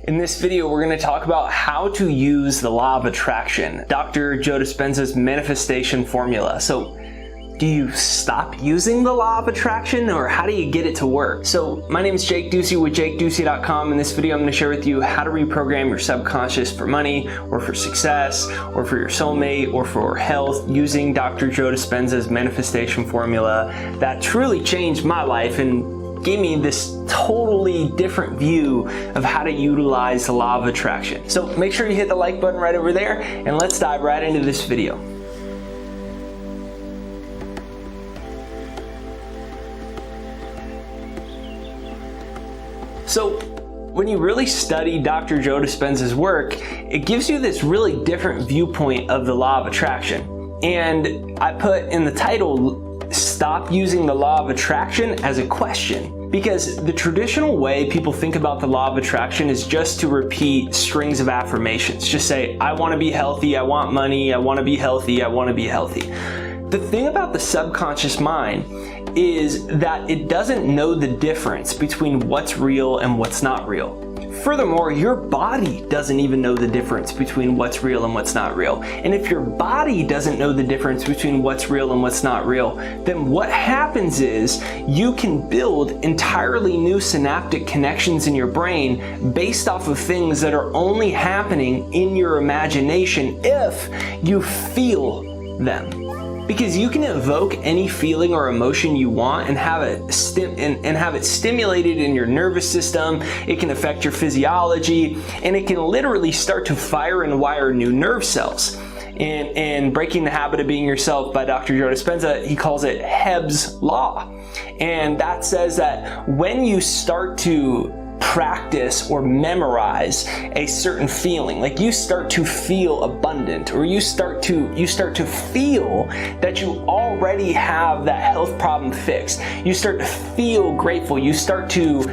In this video, we're going to talk about how to use the law of attraction, Dr. Joe Dispenza's manifestation formula. So, do you stop using the law of attraction, or how do you get it to work? So, my name is Jake Ducey with JakeDucey.com. In this video, I'm going to share with you how to reprogram your subconscious for money, or for success, or for your soulmate, or for health, using Dr. Joe Dispenza's manifestation formula that truly changed my life and gave me this totally different view of how to utilize the law of attraction. So make sure you hit the like button right over there, and let's dive right into this video. So when you really study Dr. Joe Dispenza's work, it gives you this really different viewpoint of the law of attraction. And I put in the title, stop using the law of attraction as a question, because the traditional way people think about the law of attraction is just to repeat strings of affirmations. Just say, I want to be healthy, I want money, I want to be healthy, I want to be healthy. The thing about the subconscious mind is that it doesn't know the difference between what's real and what's not real. Furthermore, your body doesn't even know the difference between what's real and what's not real. And if your body doesn't know the difference between what's real and what's not real, then what happens is you can build entirely new synaptic connections in your brain based off of things that are only happening in your imagination if you feel them. Because you can evoke any feeling or emotion you want and have it stimulated in your nervous system. It can affect your physiology, and it can literally start to fire and wire new nerve cells. And Breaking the Habit of Being Yourself by Dr. Joe Dispenza, he calls it Hebb's Law. And that says that when you start to practice or memorize a certain feeling, like you start to feel abundant, or you start to feel that you already have that health problem fixed, you start to feel grateful, you start to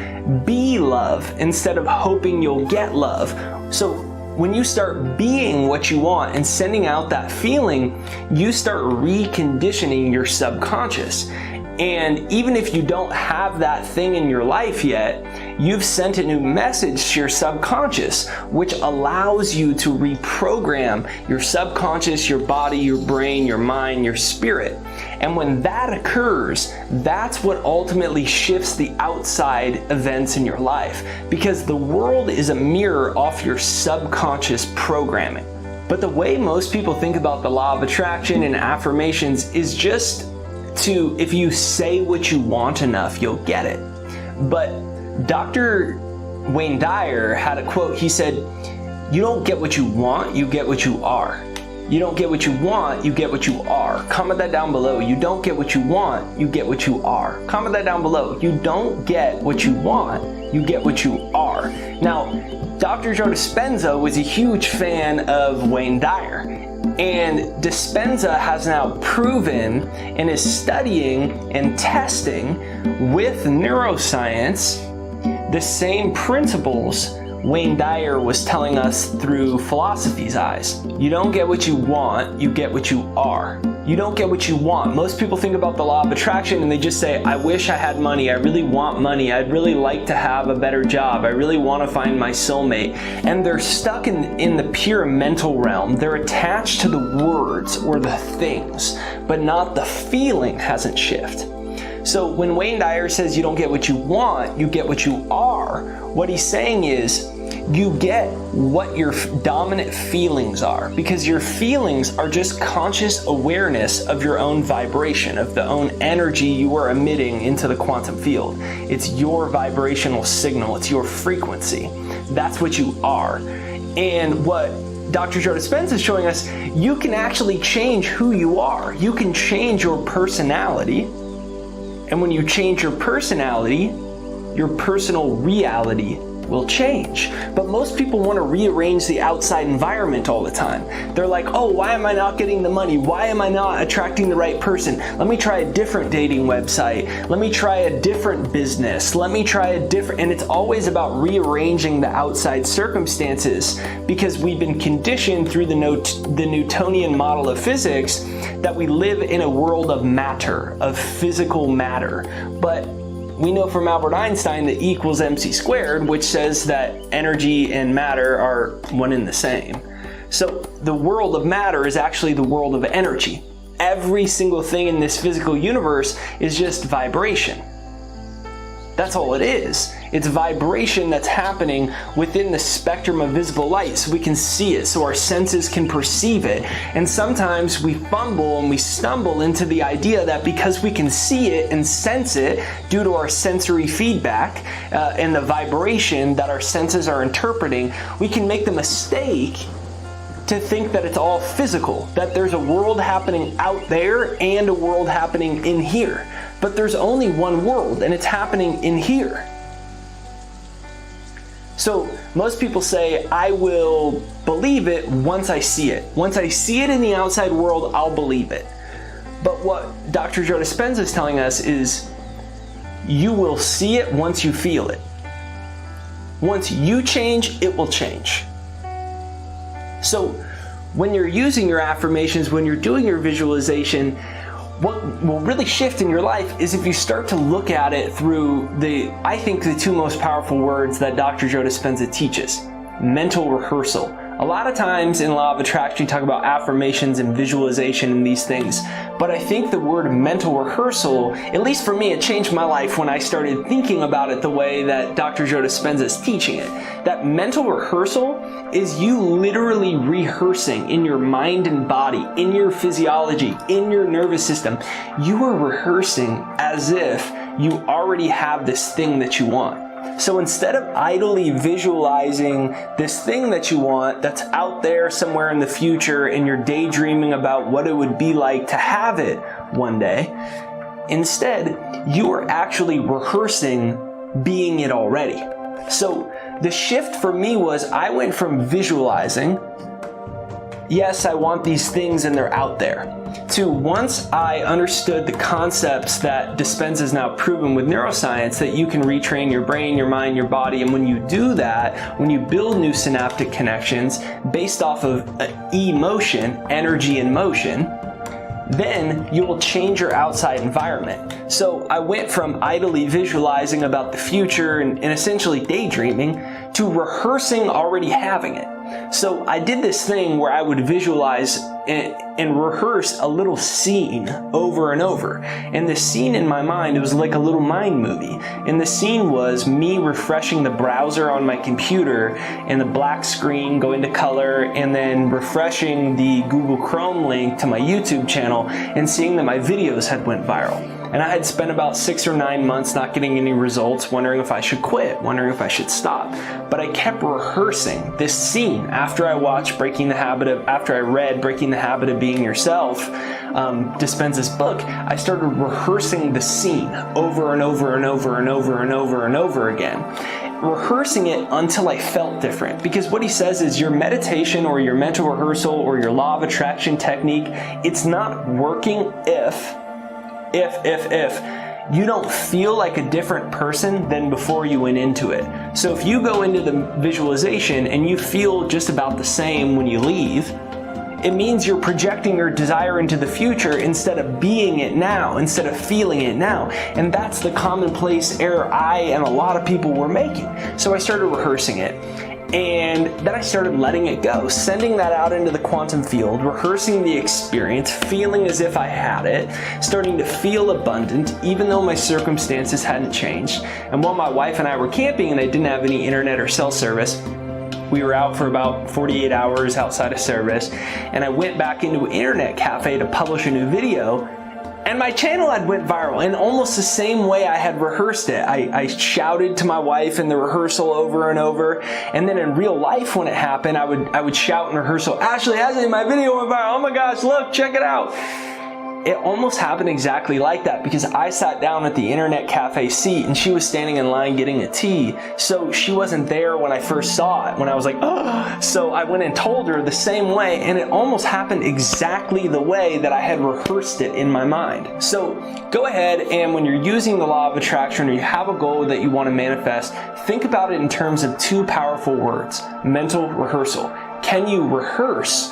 be love instead of hoping you'll get love. So when you start being what you want and sending out that feeling, you start reconditioning your subconscious. And even if you don't have that thing in your life yet, you've sent a new message to your subconscious, which allows you to reprogram your subconscious, your body, your brain, your mind, your spirit. And when that occurs, that's what ultimately shifts the outside events in your life, because the world is a mirror off your subconscious programming. But the way most people think about the law of attraction and affirmations is just if you say what you want enough, you'll get it. But Dr. Wayne Dyer had a quote. He said, you don't get what you want, you get what you are. You don't get what you want, you get what you are. Comment that down below. You don't get what you want, you get what you are. Comment that down below. You don't get what you want, you get what you are. Now, Dr. Joe Dispenza was a huge fan of Wayne Dyer. And Dispenza has now proven and is studying and testing with neuroscience the same principles Wayne Dyer was telling us through philosophy's eyes. You don't get what you want, you get what you are. You don't get what you want. Most people think about the law of attraction and they just say, I wish I had money, I really want money, I'd really like to have a better job, I really want to find my soulmate. And they're stuck in the pure mental realm. They're attached to the words or the things, but not the feeling hasn't shifted. So when Wayne Dyer says you don't get what you want, you get what you are, what he's saying is you get what your dominant feelings are, because your feelings are just conscious awareness of your own vibration, of the own energy you are emitting into the quantum field. It's your vibrational signal, it's your frequency. That's what you are. And what Dr. Joe Dispenza is showing us, you can actually change who you are. You can change your personality. And when you change your personality, your personal reality will change. But most people want to rearrange the outside environment all the time. They're like, oh, why am I not getting the money? Why am I not attracting the right person? Let me try a different dating website. Let me try a different business. Let me try a different, and it's always about rearranging the outside circumstances, because we've been conditioned through the Newtonian model of physics that we live in a world of matter, of physical matter. But we know from Albert Einstein that E equals mc squared, which says that energy and matter are one and the same. So the world of matter is actually the world of energy. Every single thing in this physical universe is just vibration. That's all it is. It's vibration that's happening within the spectrum of visible light, so we can see it, so our senses can perceive it. And sometimes we fumble and we stumble into the idea that because we can see it and sense it due to our sensory feedback and the vibration that our senses are interpreting, we can make the mistake to think that it's all physical, that there's a world happening out there and a world happening in here. But there's only one world, and it's happening in here. So most people say, I will believe it once I see it. Once I see it in the outside world, I'll believe it. But what Dr. Joe Dispenza is telling us is, you will see it once you feel it. Once you change, it will change. So when you're using your affirmations, when you're doing your visualization, what will really shift in your life is if you start to look at it through I think the two most powerful words that Dr. Joe Dispenza teaches: mental rehearsal. A lot of times in Law of Attraction, you talk about affirmations and visualization and these things, but I think the word mental rehearsal, at least for me, it changed my life when I started thinking about it the way that Dr. Joe Dispenza is teaching it. That mental rehearsal is you literally rehearsing in your mind and body, in your physiology, in your nervous system. You are rehearsing as if you already have this thing that you want. So instead of idly visualizing this thing that you want that's out there somewhere in the future and you're daydreaming about what it would be like to have it one day, instead you are actually rehearsing being it already. So the shift for me was I went from visualizing, yes, I want these things and they're out there, to once I understood the concepts that Dispenza has now proven with neuroscience, that you can retrain your brain, your mind, your body, and when you do that, when you build new synaptic connections based off of emotion, energy and motion, then you will change your outside environment. So I went from idly visualizing about the future and essentially daydreaming to rehearsing already having it. So I did this thing where I would visualize and rehearse a little scene over and over. And the scene in my mind, it was like a little mind movie. And the scene was me refreshing the browser on my computer and the black screen going to color, and then refreshing the Google Chrome link to my YouTube channel and seeing that my videos had went viral. And I had spent about 6 or 9 months not getting any results, wondering if I should quit, wondering if I should stop. But I kept rehearsing this scene after I watched after I read Breaking the Habit of Being Yourself, Dispenza's book. I started rehearsing the scene over and over and over and over and over and over again. Rehearsing it until I felt different. Because what he says is your meditation or your mental rehearsal or your law of attraction technique, it's not working if you don't feel like a different person than before you went into it. So if you go into the visualization and you feel just about the same when you leave, it means you're projecting your desire into the future instead of being it now, instead of feeling it now. And that's the commonplace error I and a lot of people were making. So I started rehearsing it. And then I started letting it go, sending that out into the quantum field, rehearsing the experience, feeling as if I had it, starting to feel abundant, even though my circumstances hadn't changed. And while my wife and I were camping and I didn't have any internet or cell service, we were out for about 48 hours outside of service, and I went back into an internet cafe to publish a new video. And my channel had went viral in almost the same way I had rehearsed it. I shouted to my wife in the rehearsal over and over. And then in real life when it happened, I would shout in rehearsal, Ashley, my video went viral. Oh my gosh, look, check it out. It almost happened exactly like that because I sat down at the internet cafe seat and she was standing in line getting a tea. So she wasn't there when I first saw it, when I was like, oh. So I went and told her the same way, and it almost happened exactly the way that I had rehearsed it in my mind. So go ahead, and when you're using the law of attraction or you have a goal that you want to manifest, think about it in terms of two powerful words: mental rehearsal. Can you rehearse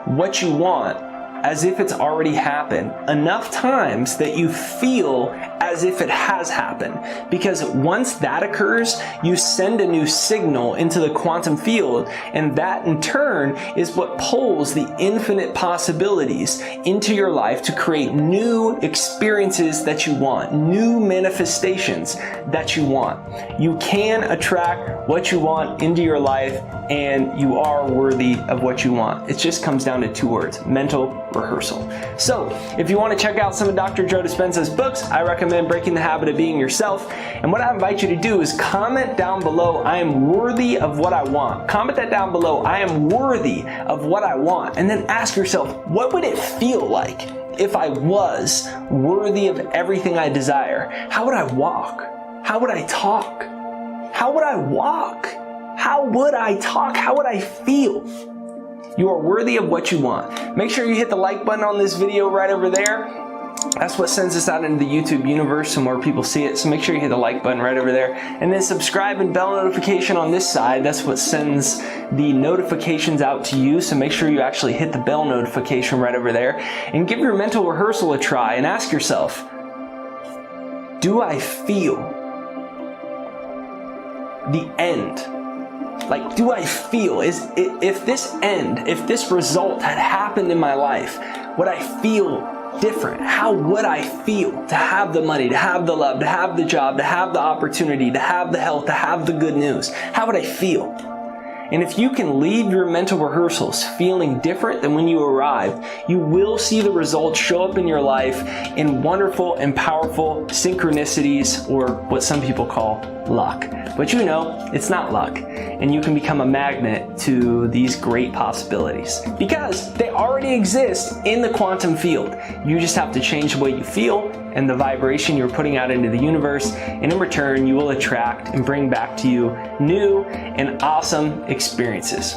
what you want as if it's already happened enough times that you feel as if it has happened. Because once that occurs, you send a new signal into the quantum field, and that in turn is what pulls the infinite possibilities into your life to create new experiences that you want, new manifestations that you want. You can attract what you want into your life, and you are worthy of what you want. It just comes down to two words: mental rehearsal. So if you want to check out some of Dr. Joe Dispenza's books, I recommend Breaking the Habit of Being Yourself. And what I invite you to do is comment down below, I am worthy of what I want. Comment that down below, I am worthy of what I want. And then ask yourself, what would it feel like if I was worthy of everything I desire? How would I walk? How would I talk? How would I walk? How would I talk? How would I feel? You are worthy of what you want. Make sure you hit the like button on this video right over there. That's what sends this out into the YouTube universe so more people see it. So make sure you hit the like button right over there. And then subscribe and bell notification on this side. That's what sends the notifications out to you. So make sure you actually hit the bell notification right over there. And give your mental rehearsal a try and ask yourself, do I feel the end? Like, do I feel, if this result had happened in my life, would I feel different? How would I feel to have the money, to have the love, to have the job, to have the opportunity, to have the health, to have the good news? How would I feel? And if you can leave your mental rehearsals feeling different than when you arrived, you will see the results show up in your life in wonderful and powerful synchronicities, or what some people call luck. But you know, it's not luck. And you can become a magnet to these great possibilities because they already exist in the quantum field. You just have to change the way you feel and the vibration you're putting out into the universe, and in return, you will attract and bring back to you new and awesome experiences.